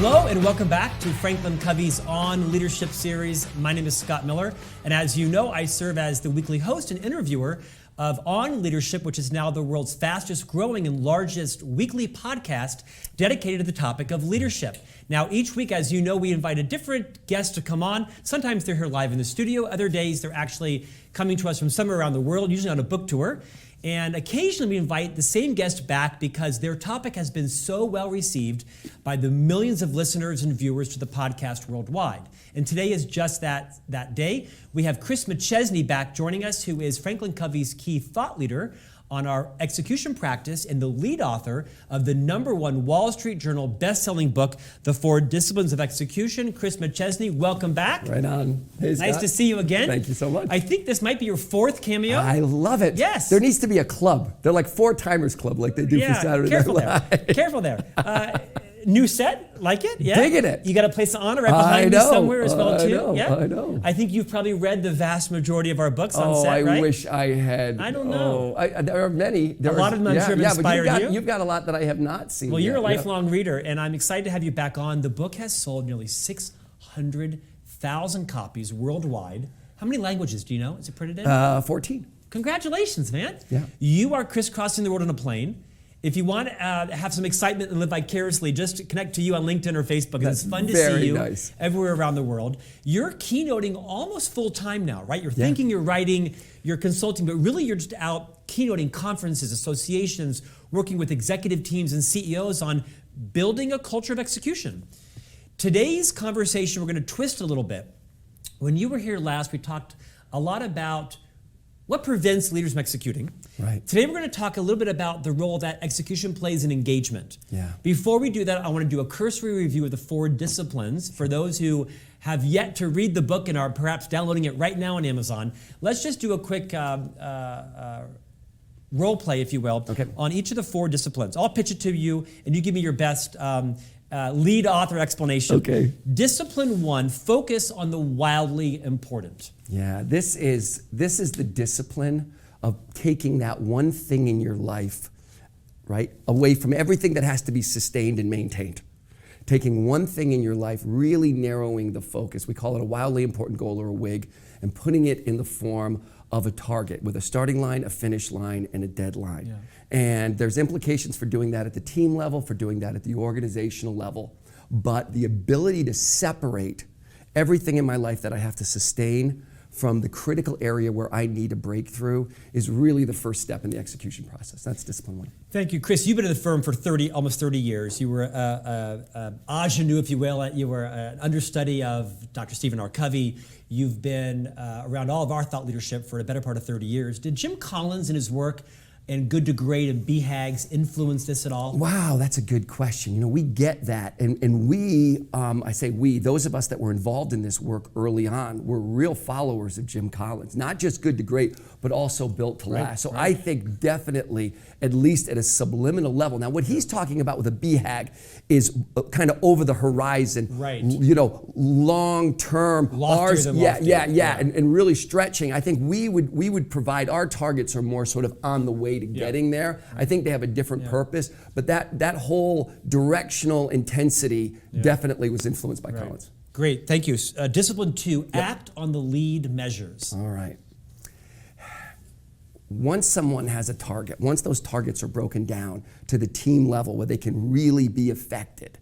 Hello and welcome back to FranklinCovey's On Leadership series. My name is Scott Miller, and as you know, I serve as the weekly host and interviewer of On Leadership, which is now the world's fastest growing and largest weekly podcast dedicated to the topic of leadership. Now, each week, as you know, we invite a different guest to come on. Sometimes they're here live in the studio. Other days, they're actually coming to us from somewhere around the world, usually on a book tour. And occasionally we invite the same guest back because their topic has been so well received by the millions of listeners and viewers to the podcast worldwide. And today is just that day. We have Chris McChesney back joining us, who is FranklinCovey's key thought leader on our execution practice and the lead author of the #1 Wall Street Journal best-selling book, The 4 Disciplines of Execution. Chris McChesney, welcome back. Right on. Hey, Scott. Nice to see you again. Thank you so much. I think this might be your 4th cameo. I love it. Yes. There needs to be a club. They're like 4-timers club like they do for Saturday Night Live. Careful there. New set, like it? Yeah. Digging it. You got a place of honor right behind you somewhere as well too. I know. I think you've probably read the vast majority of our books on set, right? I wish I had. I don't know. There are many. A lot of them I'm sure have inspired you. You've got a lot that I have not seen. Well, you're a lifelong reader, and I'm excited to have you back on. The book has sold nearly 600,000 copies worldwide. How many languages do you know? Is it printed in? 14. Congratulations, man. Yeah. You are crisscrossing the world on a plane. If you want to have some excitement and live vicariously, just connect to you on LinkedIn or Facebook. It's fun to see you everywhere around the world. You're keynoting almost full time now, right? You're thinking, you're writing, you're consulting, but really you're just out keynoting conferences, associations, working with executive teams and CEOs on building a culture of execution. Today's conversation, we're going to twist a little bit. When you were here last, we talked a lot about what prevents leaders from executing. Right. Today we're going to talk a little bit about the role that execution plays in engagement. Yeah. Before we do that, I want to do a cursory review of the 4 disciplines for those who have yet to read the book and are perhaps downloading it right now on Amazon. Let's just do a quick role play, if you will, on each of the 4 disciplines. I'll pitch it to you, and you give me your best lead author explanation. Okay. Discipline 1, focus on the wildly important. Yeah, this is the discipline of taking that one thing in your life, right, away from everything that has to be sustained and maintained. Taking one thing in your life, really narrowing the focus. We call it a wildly important goal or a WIG, and putting it in the form of a target with a starting line, a finish line, and a deadline. Yeah. And there's implications for doing that at the team level, for doing that at the organizational level. But the ability to separate everything in my life that I have to sustain from the critical area where I need a breakthrough is really the first step in the execution process. That's discipline 1. Thank you, Chris. You've been in the firm for almost 30 years. You were ingenue, if you will. You were an understudy of Dr. Stephen R. Covey. You've been around all of our thought leadership for a better part of 30 years. Did Jim Collins and his work and Good to Great and BHAGs influence this at all? Wow, that's a good question. You know, we get that. And we, I say we, those of us that were involved in this work early on were real followers of Jim Collins. Not just Good to Great, but also Built to Last. So I think definitely, at least at a subliminal level. Now, what he's talking about with a BHAG is kind of over the horizon, you know, long-term. And really stretching. I think we would provide, our targets are more sort of on the way to getting there. I think they have a different purpose, but that whole directional intensity definitely was influenced by Collins. Great, thank you. Discipline 2, act on the lead measures. All right. Once someone has a target, once those targets are broken down to the team level where they can really be affected,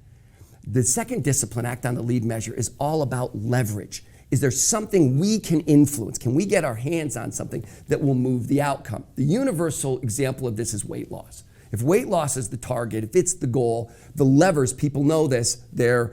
the second discipline, act on the lead measure, is all about leverage. Is there something we can influence? Can we get our hands on something that will move the outcome? The universal example of this is weight loss. If weight loss is the target, if it's the goal, the levers, people know this, they're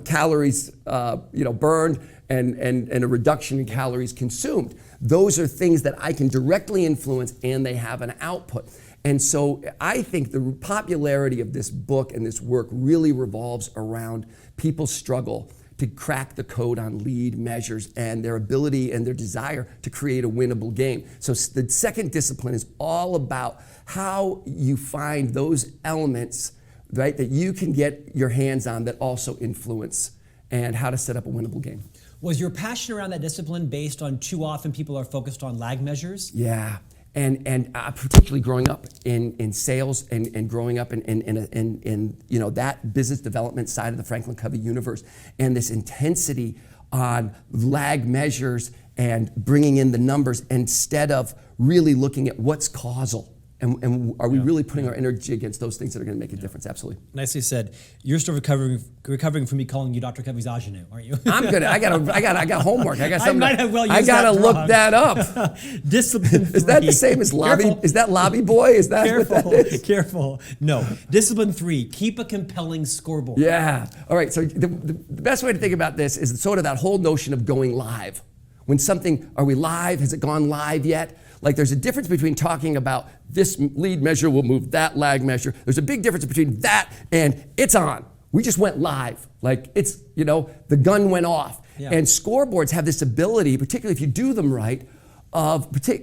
calories burned and a reduction in calories consumed. Those are things that I can directly influence, and they have an output. And so I think the popularity of this book and this work really revolves around people's struggle to crack the code on lead measures and their ability and their desire to create a winnable game. So the second discipline is all about how you find those elements, right, that you can get your hands on that also influence, and how to set up a winnable game. Was your passion around that discipline based on too often people are focused on lag measures? Yeah. And particularly growing up in sales and growing up in that business development side of the FranklinCovey universe, and this intensity on lag measures and bringing in the numbers instead of really looking at what's causal. And are we really putting our energy against those things that are going to make a difference? Absolutely. Nicely said. You're still recovering from me calling you Dr. Covey's ingenue, aren't you? I'm good. I got homework. I got something. I might have well used I gotta that look wrong. that up. Discipline 3. Is that the same as lobby? Careful. Is that lobby boy? Is that Careful. what that is? Careful. No. Discipline 3. Keep a compelling scoreboard. Yeah. All right. So the best way to think about this is sort of that whole notion of going live. When something, are we live? Has it gone live yet? Like there's a difference between talking about this lead measure will move that lag measure. There's a big difference between that and it's on. We just went live. Like it's, the gun went off. Yeah. And scoreboards have this ability, particularly if you do them right,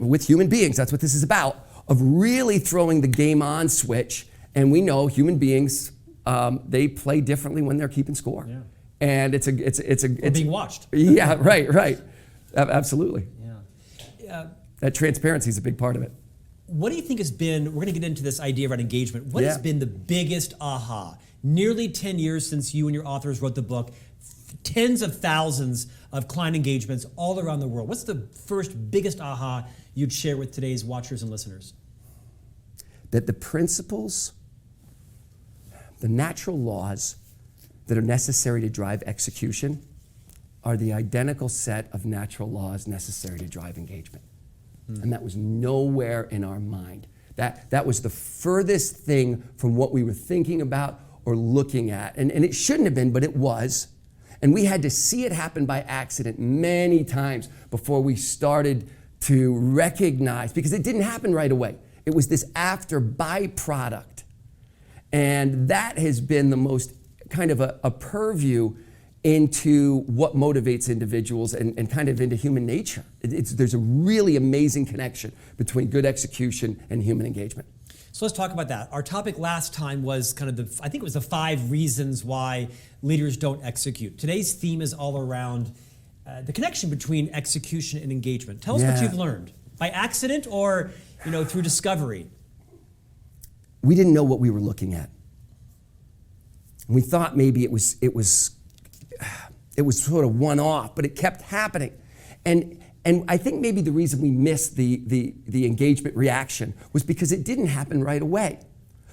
with human beings, that's what this is about, of really throwing the game on switch. And we know human beings, they play differently when they're keeping score. Yeah. And it's being watched. Yeah, right. Absolutely. Yeah. That transparency is a big part of it. What do you think has been, we're going to get into this idea around engagement. What has been the biggest aha? Nearly 10 years since you and your authors wrote the book, tens of thousands of client engagements all around the world. What's the first biggest aha you'd share with today's watchers and listeners? That the principles, the natural laws that are necessary to drive execution are the identical set of natural laws necessary to drive engagement. And that was nowhere in our mind. That was the furthest thing from what we were thinking about or looking at. And it shouldn't have been, but it was. And we had to see it happen by accident many times before we started to recognize, because it didn't happen right away. It was this after byproduct. And that has been the most kind of a purview into what motivates individuals and kind of into human nature. There's a really amazing connection between good execution and human engagement. So let's talk about that. Our topic last time was kind of I think it was the 5 reasons why leaders don't execute. Today's theme is all around the connection between execution and engagement. Tell us what you've learned. By accident or through discovery? We didn't know what we were looking at. We thought maybe it was sort of one-off, but it kept happening. And I think maybe the reason we missed the engagement reaction was because it didn't happen right away.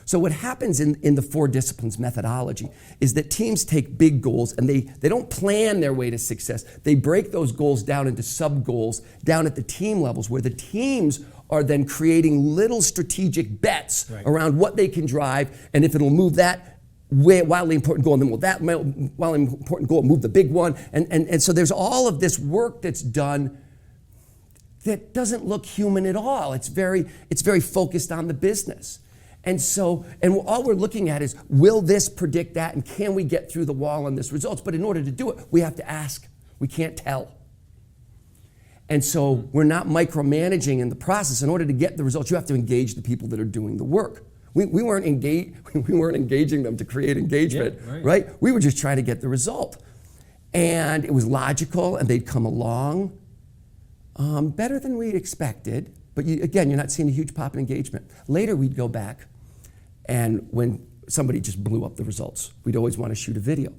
So what happens in the 4 disciplines methodology is that teams take big goals and they don't plan their way to success. They break those goals down into sub-goals down at the team levels, where the teams are then creating little strategic bets around what they can drive, and if it'll move that wildly important goal, and then will that wildly important goal move the big one? And so there's all of this work that's done that doesn't look human at all. It's very focused on the business. And all we're looking at is, will this predict that, and can we get through the wall on this results? But in order to do it, we have to ask. We can't tell. And so we're not micromanaging in the process. In order to get the results, you have to engage the people that are doing the work. We weren't engaging them to create engagement, right? We were just trying to get the result. And it was logical, and they'd come along better than we expected. But again, you're not seeing a huge pop in engagement. Later, we'd go back, and when somebody just blew up the results, we'd always want to shoot a video.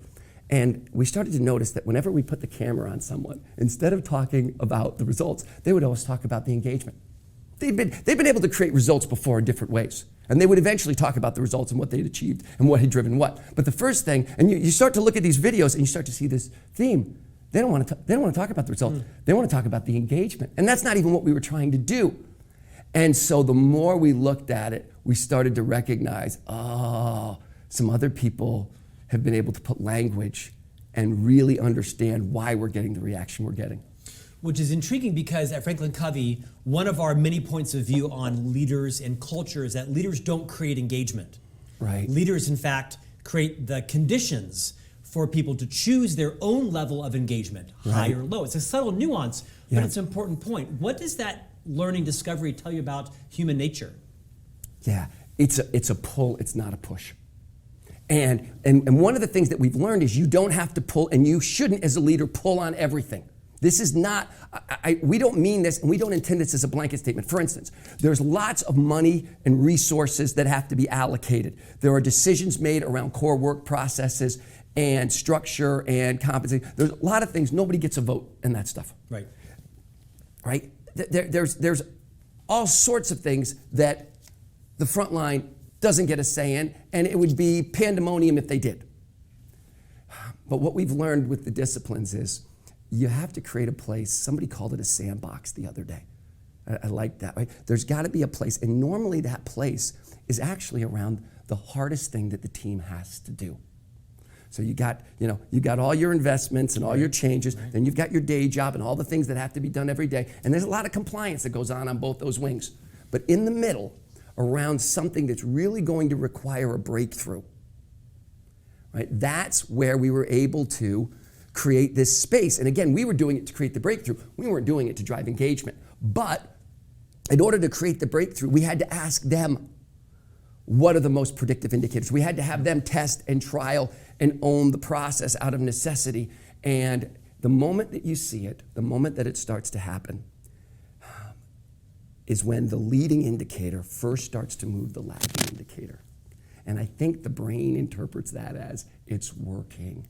And we started to notice that whenever we put the camera on someone, instead of talking about the results, they would always talk about the engagement. They've been able to create results before in different ways. And they would eventually talk about the results and what they'd achieved and what had driven what. But the first thing, and you start to look at these videos and you start to see this theme. They don't want to talk about the results. They want to talk about the engagement. And that's not even what we were trying to do. And so the more we looked at it, we started to recognize, some other people have been able to put language and really understand why we're getting the reaction we're getting. Which is intriguing, because at FranklinCovey, one of our many points of view on leaders and culture is that leaders don't create engagement. Right. Leaders, in fact, create the conditions for people to choose their own level of engagement, high or low. It's a subtle nuance, but it's an important point. What does that learning discovery tell you about human nature? Yeah, it's a pull, it's not a push. And one of the things that we've learned is you don't have to pull, and you shouldn't, as a leader, pull on everything. This is not, we don't mean this, and we don't intend this as a blanket statement. For instance, there's lots of money and resources that have to be allocated. There are decisions made around core work processes and structure and compensation. There's a lot of things. Nobody gets a vote in that stuff. Right. Right? There's all sorts of things that the front line doesn't get a say in, and it would be pandemonium if they did. But what we've learned with the disciplines is you have to create a place. Somebody called it a sandbox the other day. I like that, right? There's got to be a place, and normally that place is actually around the hardest thing that the team has to do. So you got all your investments and all your changes, then you've got your day job and all the things that have to be done every day, and there's a lot of compliance that goes on both those wings. But in the middle, around something that's really going to require a breakthrough, right? That's where we were able to create this space. And again, we were doing it to create the breakthrough. We weren't doing it to drive engagement. But in order to create the breakthrough, we had to ask them, what are the most predictive indicators? We had to have them test and trial and own the process out of necessity. And the moment that you see it, the moment that it starts to happen, is when the leading indicator first starts to move the lagging indicator. And I think the brain interprets that as it's working.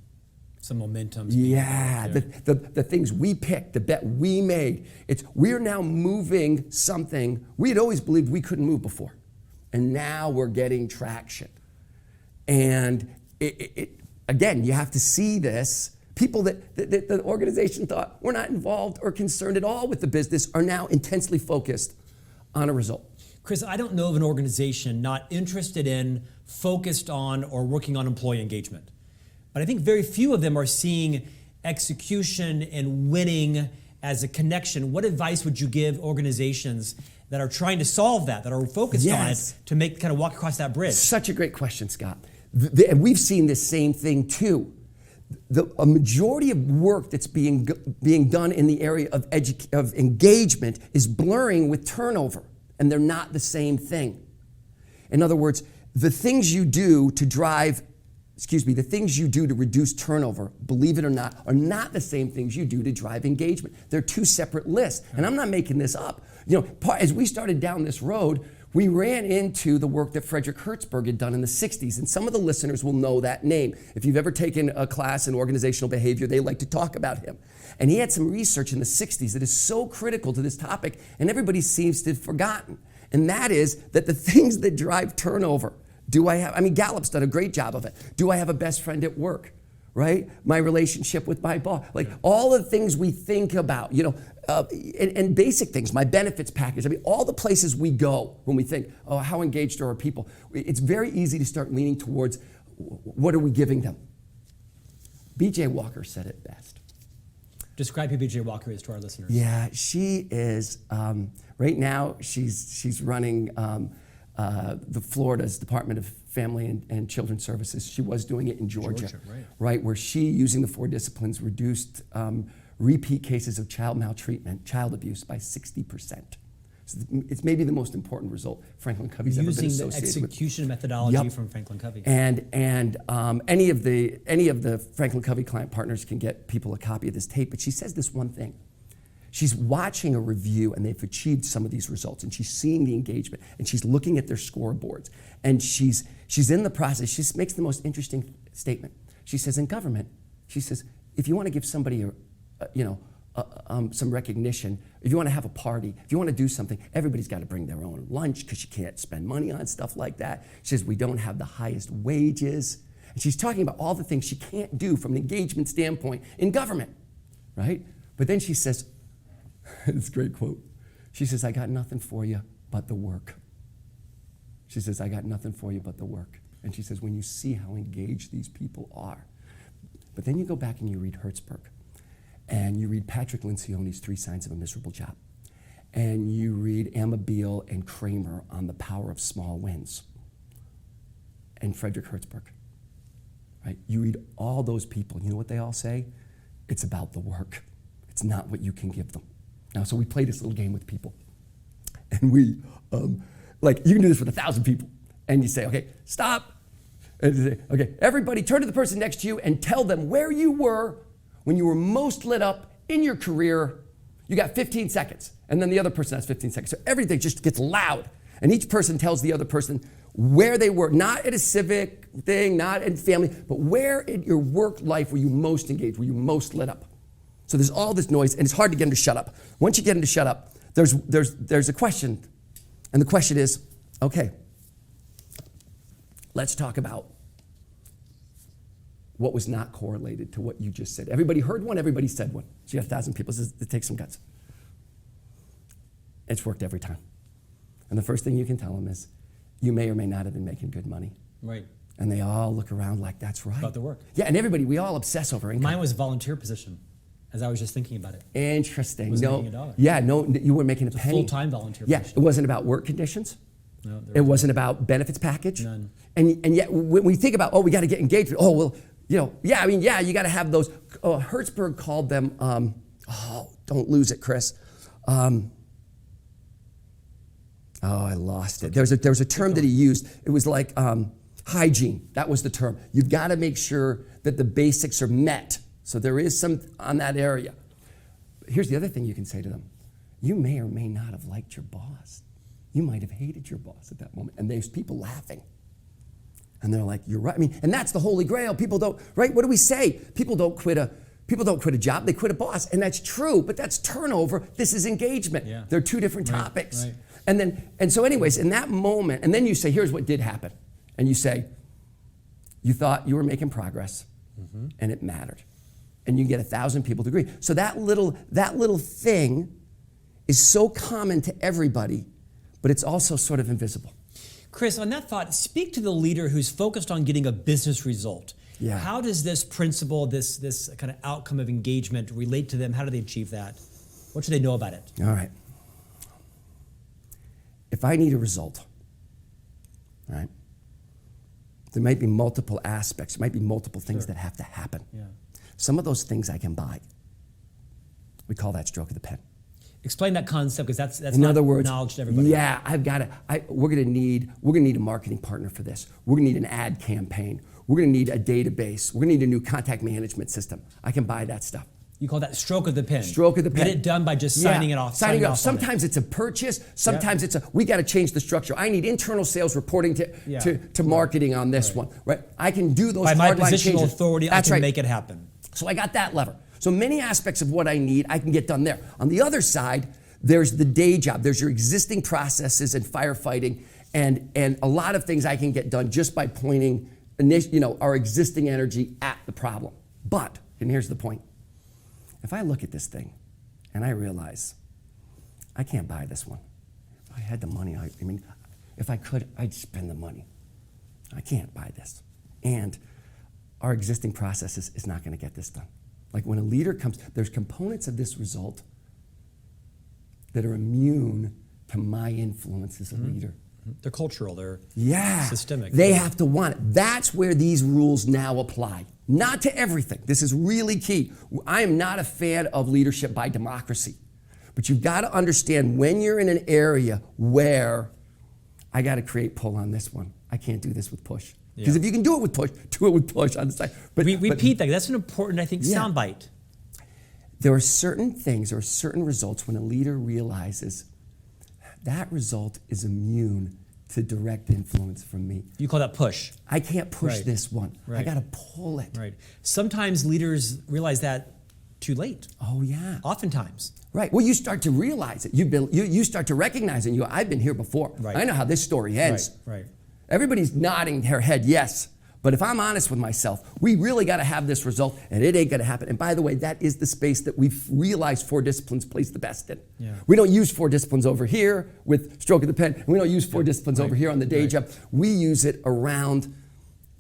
Some momentum. Yeah, the things we picked, the bet we made, we're now moving something we had always believed we couldn't move before. And now we're getting traction. And again, you have to see this. People that the organization thought were not involved or concerned at all with the business are now intensely focused on a result. Chris, I don't know of an organization not interested in, focused on, or working on employee engagement. But I think very few of them are seeing execution and winning as a connection. What advice would you give organizations that are trying to solve that are focused on it, to kind of walk across that bridge? Such a great question, Scott. And we've seen this same thing too. A majority of work that's being done in the area of engagement is blurring with turnover, and they're not the same thing. In other words, the things you do to reduce turnover, believe it or not, are not the same things you do to drive engagement. They're two separate lists, and I'm not making this up. As we started down this road, we ran into the work that Frederick Hertzberg had done in the 60s, and some of the listeners will know that name. If you've ever taken a class in organizational behavior, they like to talk about him. And he had some research in the 60s that is so critical to this topic, and everybody seems to have forgotten. And that is that the things that drive turnover, Gallup's done a great job of it. Do I have a best friend at work? Right? My relationship with my boss. Like all the things we think about, and basic things, my benefits package. All the places we go when we think, oh, how engaged are our people? It's very easy to start leaning towards what are we giving them? B.J. Walker said it best. Describe who B.J. Walker is to our listeners. Yeah, she is, right now she's running the Florida's Department of Family and Children's Services. She was doing it in Georgia, right, where she, using the 4 disciplines, reduced repeat cases of child maltreatment, child abuse by 60%. So it's maybe the most important result FranklinCovey's ever been associated with. Using the execution methodology from FranklinCovey. And any of the FranklinCovey client partners can get people a copy of this tape. But she says this one thing. She's watching a review, and they've achieved some of these results, and she's seeing the engagement, and she's looking at their scoreboards, and she's in the process. She makes the most interesting statement. She says, in government, she says, if you want to give somebody some recognition, if you want to have a party, if you want to do something, everybody's got to bring their own lunch because you can't spend money on stuff like that. She says, we don't have the highest wages. And she's talking about all the things she can't do from an engagement standpoint in government, right? But then she says, it's a great quote. She says, I got nothing for you but the work. She says, I got nothing for you but the work. And she says, when you see how engaged these people are. But then you go back and you read Hertzberg, and you read Patrick Lencioni's 3 Signs of a Miserable Job, and you read Amabile and Kramer on the power of small wins, and Frederick Hertzberg, right? You read all those people, you know what they all say? It's about the work. It's not what you can give them. Now, so we play this little game with people, and we, you can do this with 1,000 people, and you say, okay, stop, and you say, okay, everybody turn to the person next to you and tell them where you were when you were most lit up in your career, you got 15 seconds, and then the other person has 15 seconds. So everything just gets loud, and each person tells the other person where they were, not at a civic thing, not in family, but where in your work life were you most engaged, were you most lit up? So there's all this noise, and it's hard to get them to shut up. Once you get them to shut up, there's a question, and the question is, okay, let's talk about what was not correlated to what you just said. Everybody heard one, everybody said one. So you have 1,000 people. It takes some guts. It's worked every time. And the first thing you can tell them is, you may or may not have been making good money. Right. And they all look around like, that's right. About the work. Yeah, and everybody, we all obsess over income. Mine was a volunteer position, as I was just thinking about it. Interesting. Wasn't No, making $1. yeah, no, you weren't making a penny. Full-time volunteer Yeah, position. it wasn't about work conditions. No, It wasn't about benefits package. None. And yet, when we think about, we got to get engaged. Oh, well, you got to have those. Hertzberg called them, don't lose it, Chris. I lost it. There was a term that he used. It was like hygiene. That was the term. You've got to make sure that the basics are met. So there is some on that area. Here's the other thing you can say to them. You may or may not have liked your boss. You might have hated your boss at that moment. And there's people laughing. And they're like, you're right. I mean, and that's the holy grail. People don't, right? What do we say? People don't quit a job, they quit a boss. And that's true, but that's turnover. This is engagement. Yeah. They're two different topics. Right. And so anyways, in that moment, and then you say, here's what did happen. And you say, you thought you were making progress, and it mattered. And you can get 1,000 people to agree. So that little thing is so common to everybody, but it's also sort of invisible. Chris, on that thought, speak to the leader who's focused on getting a business result. Yeah. How does this principle, this kind of outcome of engagement relate to them? How do they achieve that? What should they know about it? All right. If I need a result, right, there might be multiple aspects. There might be multiple things that have to happen. Yeah. Some of those things I can buy. We call that stroke of the pen. Explain that concept, because that's In not other words, knowledge to everybody. Yeah, we're gonna need a marketing partner for this. We're gonna need an ad campaign. We're gonna need a database. We're gonna need a new contact management system. I can buy that stuff. You call that stroke of the pen. Stroke of the pen. Get it done by just signing it off. Signing it off. on Sometimes it's a purchase. Sometimes we got to change the structure. I need internal sales reporting to marketing on this one. Right? I can do those by my hard line positional changes. authority, That's I can right. make it happen. So I got that lever. So many aspects of what I need, I can get done there. On the other side, there's the day job. There's your existing processes and firefighting, and a lot of things I can get done just by pointing, our existing energy at the problem. But, and here's the point. If I look at this thing and I realize I can't buy this one. If I had the money, if I could, I'd spend the money. I can't buy this. And our existing processes is not going to get this done. Like when a leader comes, there's components of this result that are immune to my influence as a leader. They're cultural, they're systemic. They have to want it. That's where these rules now apply. Not to everything. This is really key. I am not a fan of leadership by democracy. But you've got to understand when you're in an area where I got to create pull on this one. I can't do this with push. Because if you can do it with push, do it with push on the side. But repeat that. That's an important, I think, soundbite. There are certain things or certain results when a leader realizes that result is immune to direct influence from me. You call that push. I can't push this one. Right. I got to pull it. Right. Sometimes leaders realize that too late. Oh, yeah. Oftentimes. Right. Well, you start to realize it. You start to recognize it. I've been here before. Right. I know how this story ends. Right. Everybody's nodding their head yes. But if I'm honest with myself, we really got to have this result, and it ain't going to happen. And by the way, that is the space that we've realized 4 disciplines plays the best in. Yeah. We don't use 4 disciplines over here with stroke of the pen. We don't use 4 disciplines over here on the day job. We use it around,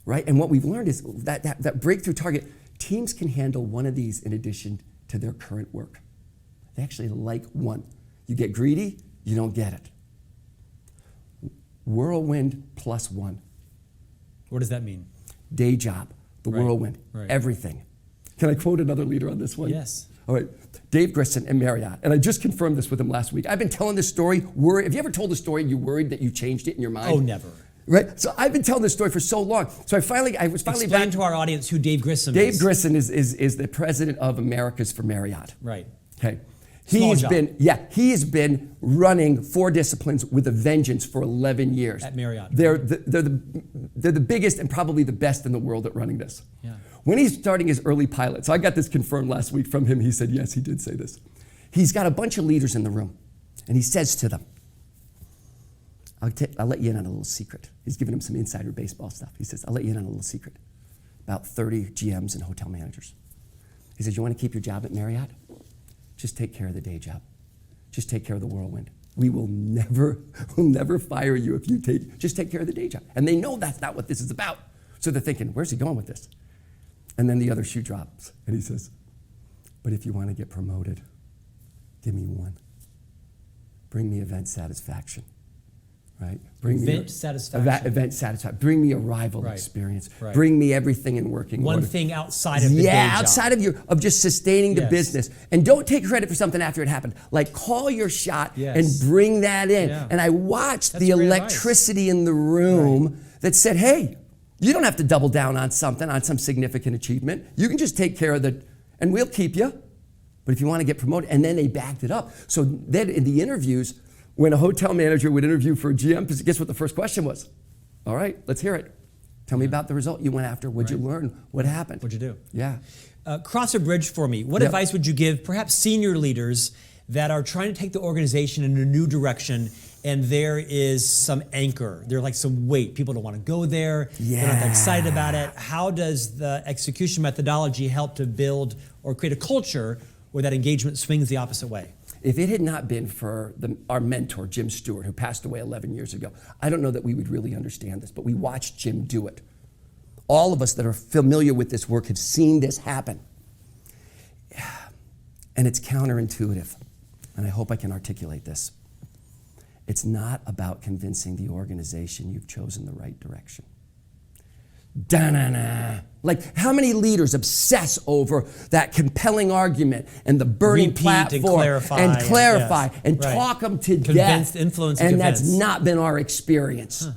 right? And what we've learned is that breakthrough target, teams can handle one of these in addition to their current work. They actually like one. You get greedy, you don't get it. Whirlwind plus 1. What does that mean? Day job, the whirlwind, everything. Can I quote another leader on this one? Yes. All right, Dave Grissom and Marriott, and I just confirmed this with him last week. I've been telling this story, have you ever told a story and you worried that you changed it in your mind? Oh, never. Right? So I've been telling this story for so long. So I was finally Explain back to our audience who Dave Grissom is. Dave Grissom is the president of Americas for Marriott. Right. Okay. Small job. He has been running 4 disciplines with a vengeance for 11 years. At Marriott. They're the biggest and probably the best in the world at running this. Yeah. When he's starting his early pilot, so I got this confirmed last week from him. He said, yes, he did say this. He's got a bunch of leaders in the room, and he says to them, I'll let you in on a little secret. He's giving them some insider baseball stuff. He says, I'll let you in on a little secret about 30 GMs and hotel managers. He says, you want to keep your job at Marriott? Just take care of the day job. Just take care of the whirlwind. We'll never fire you if you just take care of the day job. And they know that's not what this is about. So they're thinking, where's he going with this? And then the other shoe drops. And he says, but if you want to get promoted, give me 1. Bring me event satisfaction. Right? Event satisfaction. Event satisfaction. Bring me arrival experience. Right. Bring me everything in working One order. thing outside of the day job. Outside of just sustaining the business. And don't take credit for something after it happened. Like, call your shot and bring that in. Yeah. And I watched That's the great electricity in the room that said, hey, you don't have to double down on something, on some significant achievement. You can just take care of and we'll keep you. But if you want to get promoted, and then they backed it up. So then in the interviews, when a hotel manager would interview for a GM, guess what the first question was? All right, let's hear it. Tell me about the result you went after. What'd you learn? What happened? What'd you do? Yeah. Cross a bridge for me. What advice would you give perhaps senior leaders that are trying to take the organization in a new direction and there is some anchor? There's like some weight. People don't want to go there. Yeah. They're not that excited about it. How does the execution methodology help to build or create a culture where that engagement swings the opposite way? If it had not been for our mentor, Jim Stewart, who passed away 11 years ago, I don't know that we would really understand this, but we watched Jim do it. All of us that are familiar with this work have seen this happen. And it's counterintuitive, and I hope I can articulate this. It's not about convincing the organization you've chosen the right direction. Da-na-na. Like, how many leaders obsess over that compelling argument and the burning platform and clarify and talk them to death, influence, and that's not been our experience.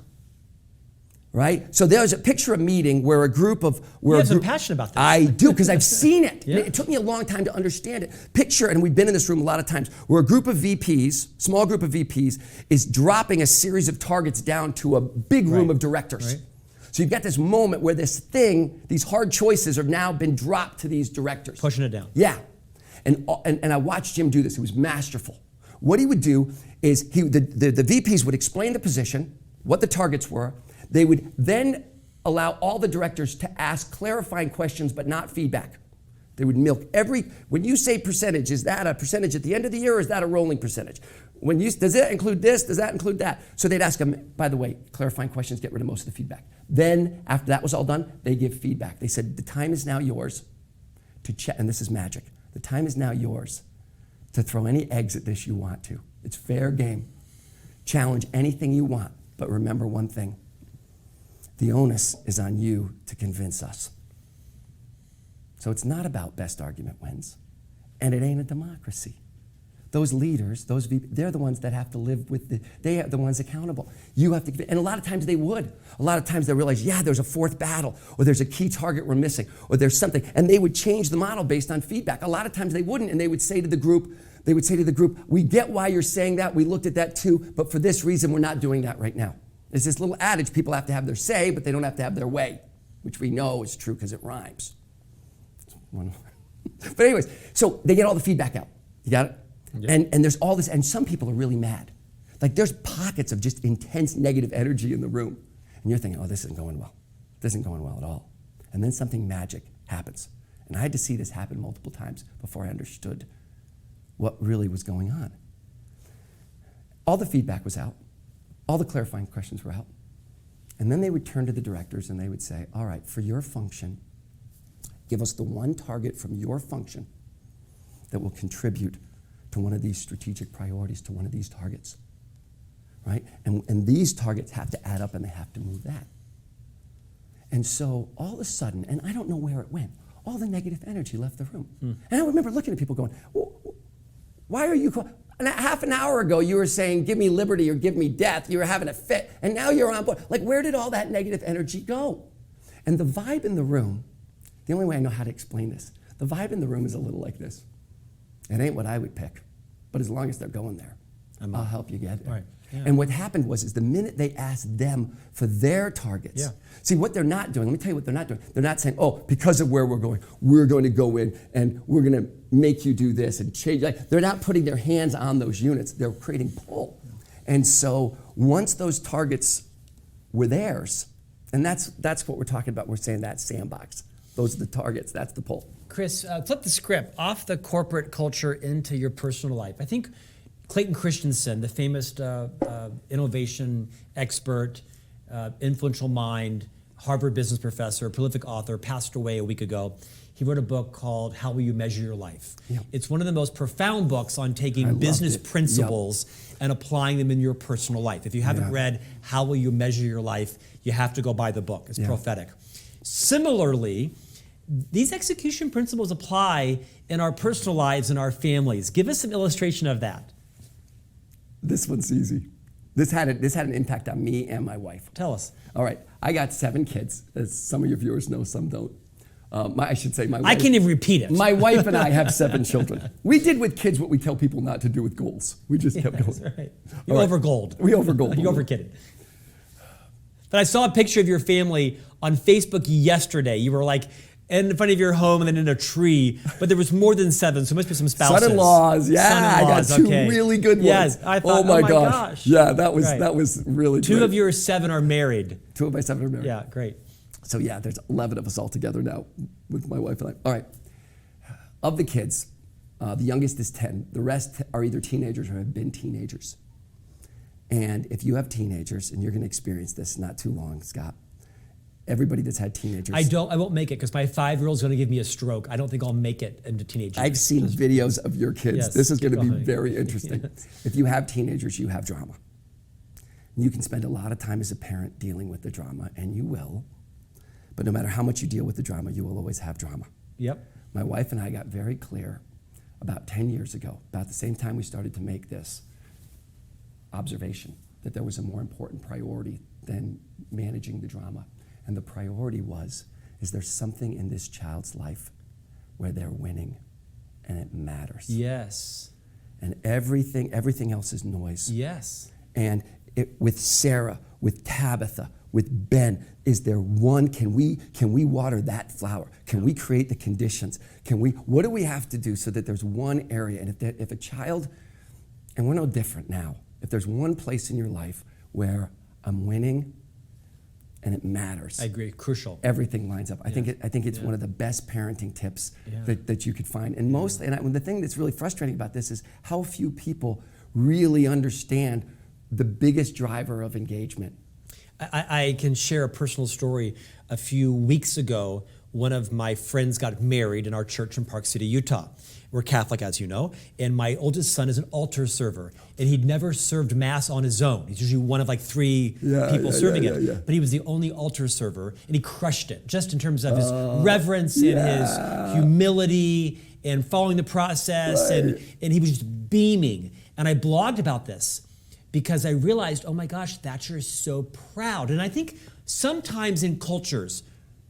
Right? So there's a picture of a meeting where a group of... You have some passion about this. I do, because I've seen it. It took me a long time to understand it. Picture, and we've been in this room a lot of times, where a group of VPs, small group of VPs, is dropping a series of targets down to a big room of directors. Right. So you've got this moment where this thing, these hard choices have now been dropped to these directors. Pushing it down. Yeah. And I watched Jim do this. He was masterful. What he would do is the VPs would explain the position, what the targets were. They would then allow all the directors to ask clarifying questions but not feedback. They would milk when you say percentage, is that a percentage at the end of the year or is that a rolling percentage? Does that include this? Does that include that? So they'd ask them, by the way, clarifying questions, get rid of most of the feedback. Then, after that was all done, they give feedback. They said, the time is now yours to check, and this is magic. The time is now yours to throw any eggs at this you want to. It's fair game. Challenge anything you want, but remember one thing. The onus is on you to convince us. So it's not about best argument wins, and it ain't a democracy. Those leaders, they're the ones that have to live with they are the ones accountable. You have to, and a lot of times they would. A lot of times they realize, yeah, there's a fourth battle, or there's a key target we're missing, or there's something, and they would change the model based on feedback. A lot of times they wouldn't, and they would say to the group, we get why you're saying that, we looked at that too, but for this reason, we're not doing that right now. There's this little adage, people have to have their say, but they don't have to have their way, which we know is true because it rhymes. But anyways, so they get all the feedback out. You got it? Yep. And there's all this, and some people are really mad. Like, there's pockets of just intense negative energy in the room. And you're thinking, oh, this isn't going well. This isn't going well at all. And then something magic happens. And I had to see this happen multiple times before I understood what really was going on. All the feedback was out. All the clarifying questions were out. And then they would turn to the directors and they would say, all right, for your function, give us the one target from your function that will contribute to one of these strategic priorities, to one of these targets, right? And these targets have to add up and they have to move that. And so all of a sudden, and I don't know where it went, all the negative energy left the room. And I remember looking at people going, why are you, And half an hour ago, you were saying, give me liberty or give me death. You were having a fit. And now you're on board. Like, where did all that negative energy go? And the vibe in the room, the only way I know how to explain this, the vibe in the room is a little like this. It ain't what I would pick. But as long as they're going there, I'll help you get there. Right. Yeah. And what happened was the minute they asked them for their targets, see what they're not doing, let me tell you what they're not doing. They're not saying, oh, because of where we're going to go in and we're going to make you do this and change. Like, they're not putting their hands on those units. They're creating pull. And so once those targets were theirs, and that's what we're talking about. We're saying that sandbox. Those are the targets. That's the pull. Chris, flip the script off the corporate culture into your personal life. I think Clayton Christensen, the famous innovation expert, influential mind, Harvard business professor, prolific author, passed away a week ago. He wrote a book called How Will You Measure Your Life? Yep. It's one of the most profound books on taking business principles and applying them in your personal life. If you haven't read How Will You Measure Your Life, you have to go buy the book. It's prophetic. Similarly, these execution principles apply in our personal lives and our families. Give us some illustration of that. This one's easy. This had an impact on me and my wife. Tell us. All right, I got 7 kids, as some of your viewers know, some don't. I should say my wife. I can't even repeat it. My wife and I have 7 children. We did with kids what we tell people not to do with goals. We just kept going. That's right. You overgoaled. We overgoaled. You overkidded. But I saw a picture of your family on Facebook yesterday. You were like in front of your home and then in a tree, but there was more than 7, so there must be some spouses. Son-in-laws, I got 2 really good ones. Yes, I thought, oh my gosh. Yeah, that was really 2 great. of your 7 are married. 2 of my 7 are married. Yeah, great. So yeah, there's 11 of us all together now with my wife and I. All right, of the kids, the youngest is 10. The rest are either teenagers or have been teenagers. And if you have teenagers, and you're going to experience this not too long, Scott, everybody that's had teenagers. I won't make it because my 5-year-old's going to give me a stroke. I don't think I'll make it into teenage years. I've seen videos of your kids. Yes, this is going to be very interesting. Yes. If you have teenagers, you have drama. You can spend a lot of time as a parent dealing with the drama, and you will. But no matter how much you deal with the drama, you will always have drama. Yep. My wife and I got very clear about 10 years ago, about the same time we started to make this observation, that there was a more important priority than managing the drama. And the priority is there something in this child's life where they're winning and it matters? Yes. And everything else is noise. Yes. And with Sarah, with Tabitha, with Ben, is there one, can we water that flower? Can we create the conditions? What do we have to do so that there's one area? And if a child, and we're no different now, if there's one place in your life where I'm winning and it matters. I agree, crucial. Everything lines up. I think it's one of the best parenting tips that you could find. And the thing that's really frustrating about this is how few people really understand the biggest driver of engagement. I can share a personal story. A few weeks ago, one of my friends got married in our church in Park City, Utah. We're Catholic, as you know, and my oldest son is an altar server, and he'd never served Mass on his own. He's usually one of like 3 people serving it, but he was the only altar server, and he crushed it, just in terms of his reverence and his humility and following the process, and he was just beaming. And I blogged about this because I realized, oh my gosh, Thatcher is so proud. And I think sometimes in cultures,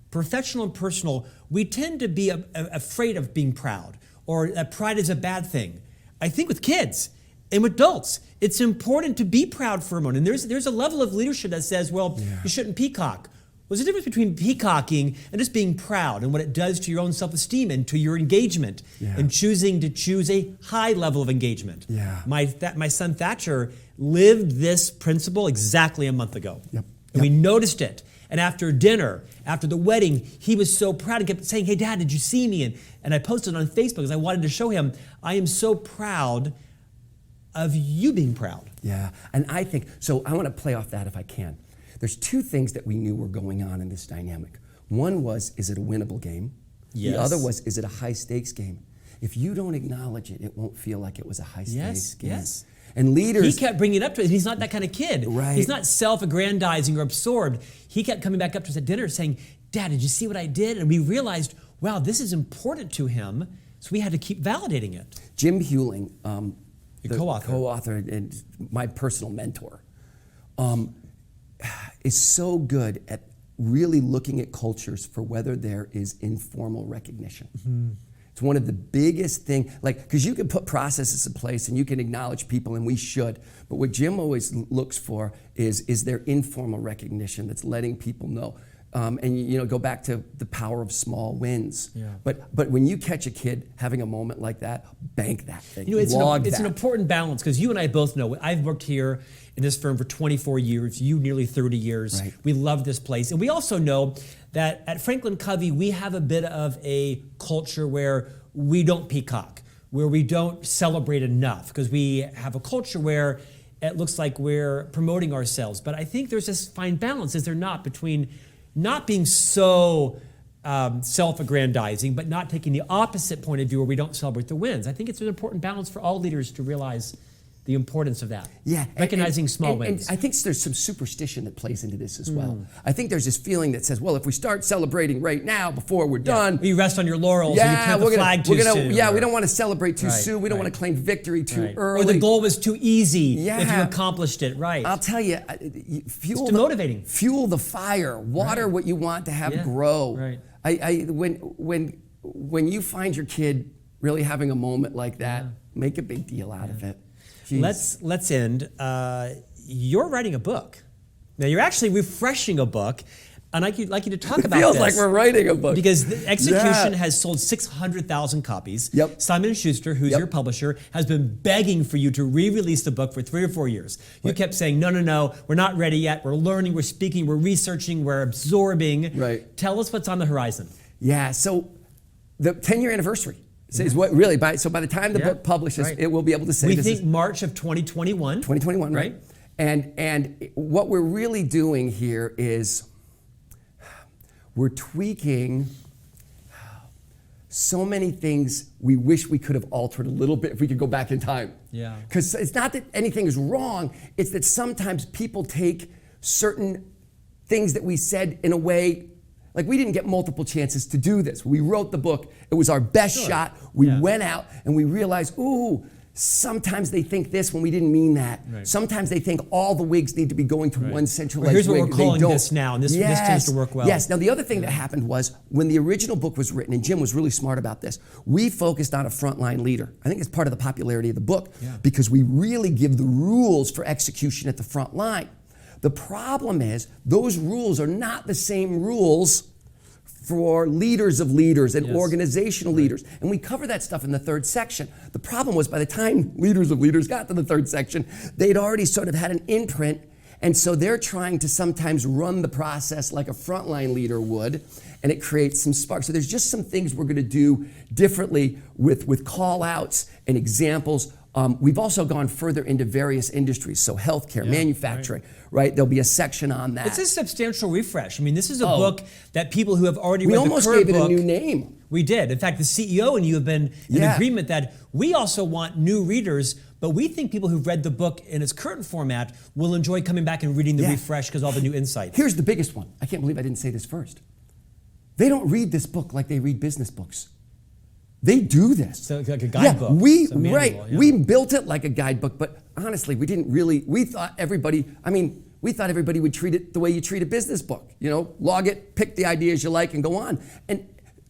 professional and personal, we tend to be afraid of being proud, or that pride is a bad thing. I think with kids and with adults, it's important to be proud for a moment. And there's a level of leadership that says, well, you shouldn't peacock. There's a difference between peacocking and just being proud and what it does to your own self-esteem and to your engagement and choosing to choose a high level of engagement. Yeah. My son Thatcher lived this principle exactly a month ago. And we noticed it. And after dinner, after the wedding, he was so proud and kept saying, hey, Dad, did you see me? And I posted on Facebook because I wanted to show him, I am so proud of you being proud. Yeah, and I think, so I want to play off that if I can. There's 2 things that we knew were going on in this dynamic. One was, is it a winnable game? Yes. The other was, is it a high stakes game? If you don't acknowledge it, it won't feel like it was a high stakes game. Yes. And leaders... He kept bringing it up to us. He's not that kind of kid. Right. He's not self-aggrandizing or absorbed. He kept coming back up to us at dinner saying, Dad, did you see what I did? And we realized, wow, this is important to him. So we had to keep validating it. Jim Hewling, Your co-author. Co-author and my personal mentor, is so good at really looking at cultures for whether there is informal recognition. Mm-hmm. It's one of the biggest things, like, because you can put processes in place and you can acknowledge people, and we should, but what Jim always looks for is there informal recognition that's letting people know. And go back to the power of small wins. Yeah. But when you catch a kid having a moment like that, bank that thing. It's an important balance, because you and I both know, I've worked here in this firm for 24 years, you nearly 30 years. Right. We love this place. And we also know that at FranklinCovey, we have a bit of a culture where we don't peacock, where we don't celebrate enough, because we have a culture where it looks like we're promoting ourselves. But I think there's this fine balance, is there not, between not being so self-aggrandizing, but not taking the opposite point of view where we don't celebrate the wins. I think it's an important balance for all leaders to realize the importance of that. Yeah. Recognizing small wins. And I think there's some superstition that plays into this as well. I think there's this feeling that says, well, if we start celebrating right now before we're done. You rest on your laurels and you plant the flag too soon. Yeah, we don't want to celebrate too soon. We don't want to claim victory too early. Or the goal was too easy if you accomplished it, right. I'll tell you, it's demotivating. Fuel the fire. Water what you want to have grow. Right. When you find your kid really having a moment like that, make a big deal out of it. Jeez. Let's end. You're writing a book. Now you're actually refreshing a book, and I'd like you to talk about this. It feels like we're writing a book. Because the Execution has sold 600,000 copies. Yep. Simon & Schuster, who's your publisher, has been begging for you to re-release the book for 3 or 4 years. You kept saying, no, we're not ready yet. We're learning, we're speaking, we're researching, we're absorbing. Right. Tell us what's on the horizon. Yeah, so the 10-year anniversary. Says what really by the time the book publishes, it will be able to say we think March of 2021. 2021, right? And what we're really doing here is we're tweaking so many things we wish we could have altered a little bit if we could go back in time. Yeah. Because it's not that anything is wrong, it's that sometimes people take certain things that we said in a way. Like, we didn't get multiple chances to do this. We wrote the book. It was our best shot. We went out and we realized, sometimes they think this when we didn't mean that. Right. Sometimes they think all the wigs need to be going to one centralized here's wig. What we're calling this now, and this tends to work well. Yes. Now, the other thing that happened was when the original book was written, and Jim was really smart about this, we focused on a frontline leader. I think it's part of the popularity of the book because we really give the rules for execution at the front line. The problem is those rules are not the same rules for leaders of leaders and organizational leaders. And we cover that stuff in the 3rd section. The problem was by the time leaders of leaders got to the 3rd section, they'd already sort of had an imprint. And so they're trying to sometimes run the process like a frontline leader would, and it creates some sparks. So there's just some things we're going to do differently with call outs and examples. We've also gone further into various industries, so healthcare, manufacturing, right? There'll be a section on that. It's a substantial refresh. I mean, this is a book that people who have already read the current book... We almost gave it a new name. We did. In fact, the CEO and you have been in agreement that we also want new readers, but we think people who've read the book in its current format will enjoy coming back and reading the refresh because all the new insights. Here's the biggest one. I can't believe I didn't say this first. They don't read this book like they read business books. They do this. So like a guidebook. We built it like a guidebook, but honestly, we thought everybody would treat it the way you treat a business book. Log it, pick the ideas you like, and go on. And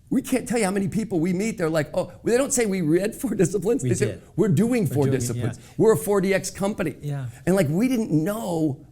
we can't tell you how many people we meet, they're like, they don't say we read 4 disciplines. They say, we're doing 4 disciplines. We're a 4DX company. Yeah. And we didn't know,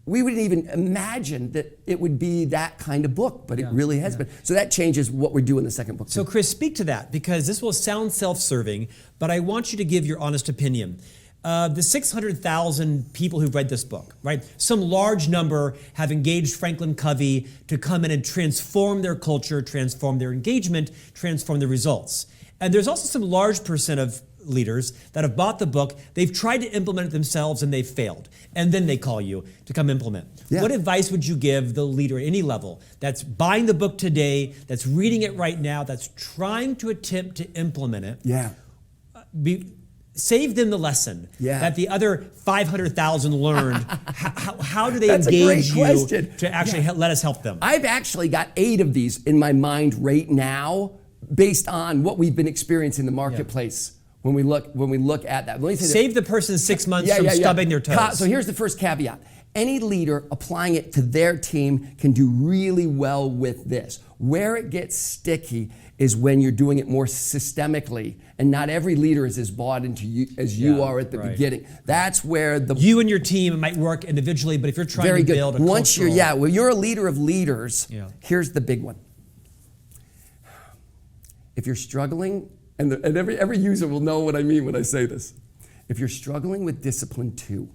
we wouldn't even imagine that it would be that kind of book, but it really has been. So that changes what we do in the second book. So Chris, speak to that, because this will sound self-serving, but I want you to give your honest opinion. The 600,000 people who've read this book, right? Some large number have engaged FranklinCovey to come in and transform their culture, transform their engagement, transform the results. And there's also some large percent of leaders that have bought the book, they've tried to implement it themselves and they've failed. And then they call you to come implement. Yeah. What advice would you give the leader at any level that's buying the book today, that's reading it right now, that's trying to attempt to implement it? Yeah. Save them the lesson that the other 500,000 learned. How do they engage you to actually let us help them? I've actually got 8 of these in my mind right now based on what we've been experiencing in the marketplace. when we look at that. Let me say Save the person 6 months from stubbing their toes. So here's the first caveat. Any leader applying it to their team can do really well with this. Where it gets sticky is when you're doing it more systemically, and not every leader is as bought into you as you are at the beginning. That's where you and your team might work individually, but if you're trying to build a Once cultural... you're a leader of leaders, here's the big one. If you're struggling, and every user will know what I mean when I say this. If you're struggling with discipline 2,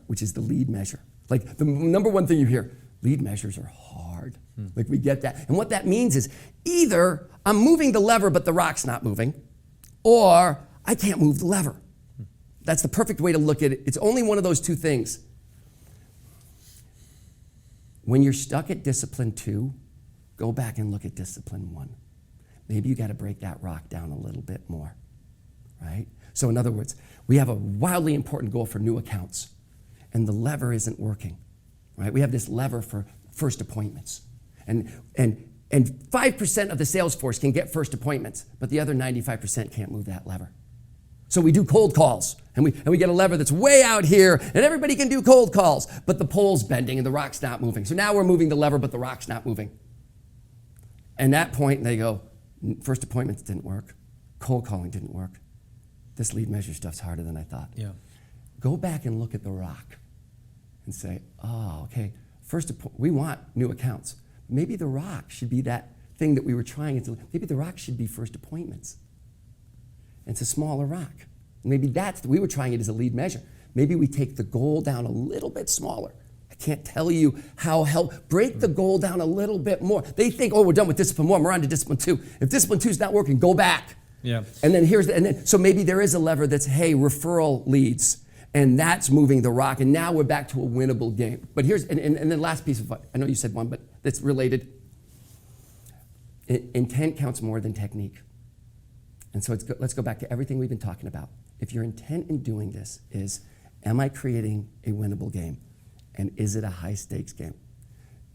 which is the lead measure, like the number one thing you hear, lead measures are hard. Like we get that. And what that means is either I'm moving the lever but the rock's not moving, or I can't move the lever. That's the perfect way to look at it. It's only one of those two things. When you're stuck at discipline 2, go back and look at discipline 1. Maybe you got to break that rock down a little bit more, right? So in other words, we have a wildly important goal for new accounts, and the lever isn't working, right? We have this lever for first appointments. And 5% of the sales force can get first appointments, but the other 95% can't move that lever. So we do cold calls, and we get a lever that's way out here, and everybody can do cold calls, but the pole's bending and the rock's not moving. So now we're moving the lever, but the rock's not moving. And at that point, they go, first appointments didn't work, cold calling didn't work. This lead measure stuff's harder than I thought. Go back and look at the rock and say, oh, okay, we want new accounts. Maybe the rock should be that thing that we were trying to, maybe the rock should be first appointments. And it's a smaller rock. Maybe we were trying it as a lead measure. Maybe we take the goal down a little bit smaller. I can't tell you break the goal down a little bit more. They think, oh, we're done with discipline 1, we're on to discipline 2. If discipline 2 is not working, go back. And then so maybe there is a lever that's, hey, referral leads. And that's moving the rock, and now we're back to a winnable game. But here's, and then last piece of, I know you said one, but that's related. Intent counts more than technique. And so let's go back to everything we've been talking about. If your intent in doing this is, am I creating a winnable game? And is it a high stakes game?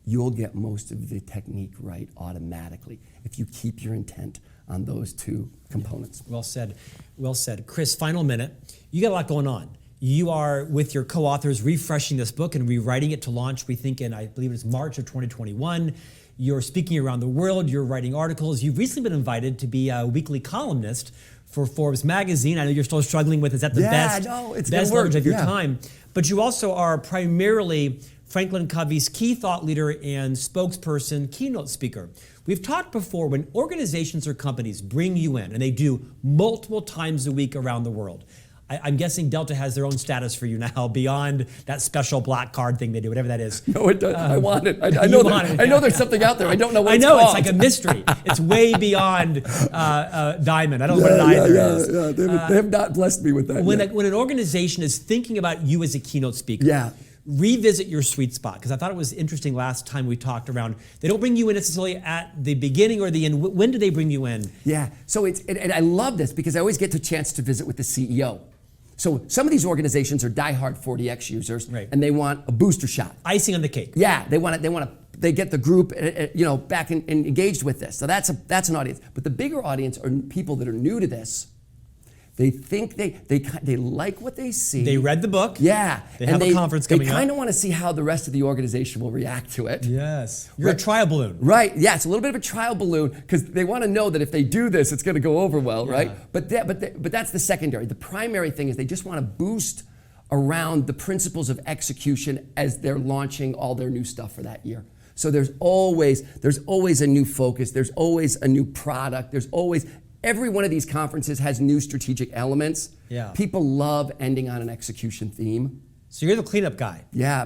You'll get most of the technique right automatically if you keep your intent on those two components. Well said. Well said. Chris, final minute. You got a lot going on. You are, with your co-authors, refreshing this book and rewriting it to launch, we think, in, I believe it's March of 2021. You're speaking around the world. You're writing articles. You've recently been invited to be a weekly columnist for Forbes magazine. I know you're still struggling with, is that the best leverage of your time? But you also are primarily FranklinCovey's key thought leader and spokesperson, keynote speaker. We've talked before, when organizations or companies bring you in, and they do multiple times a week around the world, I'm guessing Delta has their own status for you now beyond that special black card thing they do, whatever that is. No, it does. I want it. I know there's something out there. I don't know what it's called. It's like a mystery. It's way beyond diamond. I don't know what it either is. They have not blessed me with that when an organization is thinking about you as a keynote speaker, revisit your sweet spot, because I thought it was interesting last time we talked around, they don't bring you in necessarily at the beginning or the end. When do they bring you in? Yeah, so and I love this because I always get the chance to visit with the CEO. So some of these organizations are diehard 40X users, and they want a booster shot. Icing on the cake. Yeah, they get the group, back and engaged with this. So that's an audience. But the bigger audience are people that are new to this. They think they like what they see. They read the book. Yeah. They have a conference coming up. They kind of want to see how the rest of the organization will react to it. Yes. You're a trial balloon. Right. Yeah, it's a little bit of a trial balloon because they want to know that if they do this, it's going to go over well, right? But that's the secondary. The primary thing is they just want to boost around the principles of execution as they're launching all their new stuff for that year. So there's always a new focus. There's always a new product. Every one of these conferences has new strategic elements. Yeah. People love ending on an execution theme. So you're the cleanup guy. Yeah,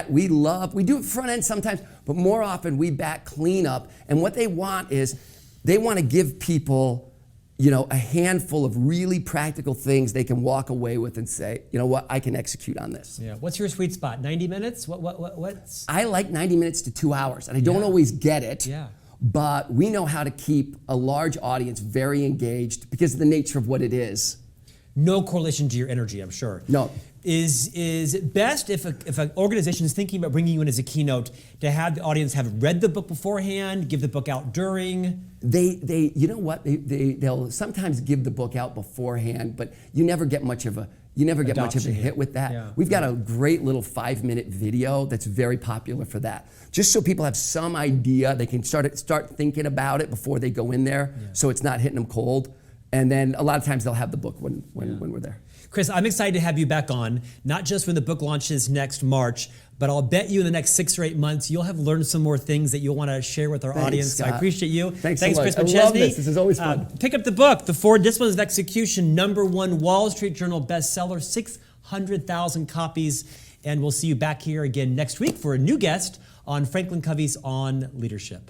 we do it front end sometimes, but more often we bat cleanup. And what they want is, they want to give people, a handful of really practical things they can walk away with and say, you know what, I can execute on this. Yeah. What's your sweet spot? 90 minutes? What's? I like 90 minutes to 2 hours, and I don't always get it. Yeah. But we know how to keep a large audience very engaged because of the nature of what it is. no correlation to your energy, I'm sure. No. Is it best if an organization is thinking about bringing you in as a keynote to have the audience have read the book beforehand, give the book out during? They you know what? They'll sometimes give the book out beforehand, but you never get much of a hit with that. Yeah. We've got a great little 5-minute video that's very popular for that. Just so people have some idea, they can start thinking about it before they go in there, so it's not hitting them cold. And then a lot of times they'll have the book when we're there. Chris, I'm excited to have you back on, not just when the book launches next March, but I'll bet you in the next 6 or 8 months, you'll have learned some more things that you'll want to share with our audience. Scott. I appreciate you. Thanks Chris so much. McChesney. I love this. This is always fun. Pick up the book, The 4 Disciplines of Execution, #1 Wall Street Journal bestseller, 600,000 copies. And we'll see you back here again next week for a new guest on Franklin Covey's On Leadership.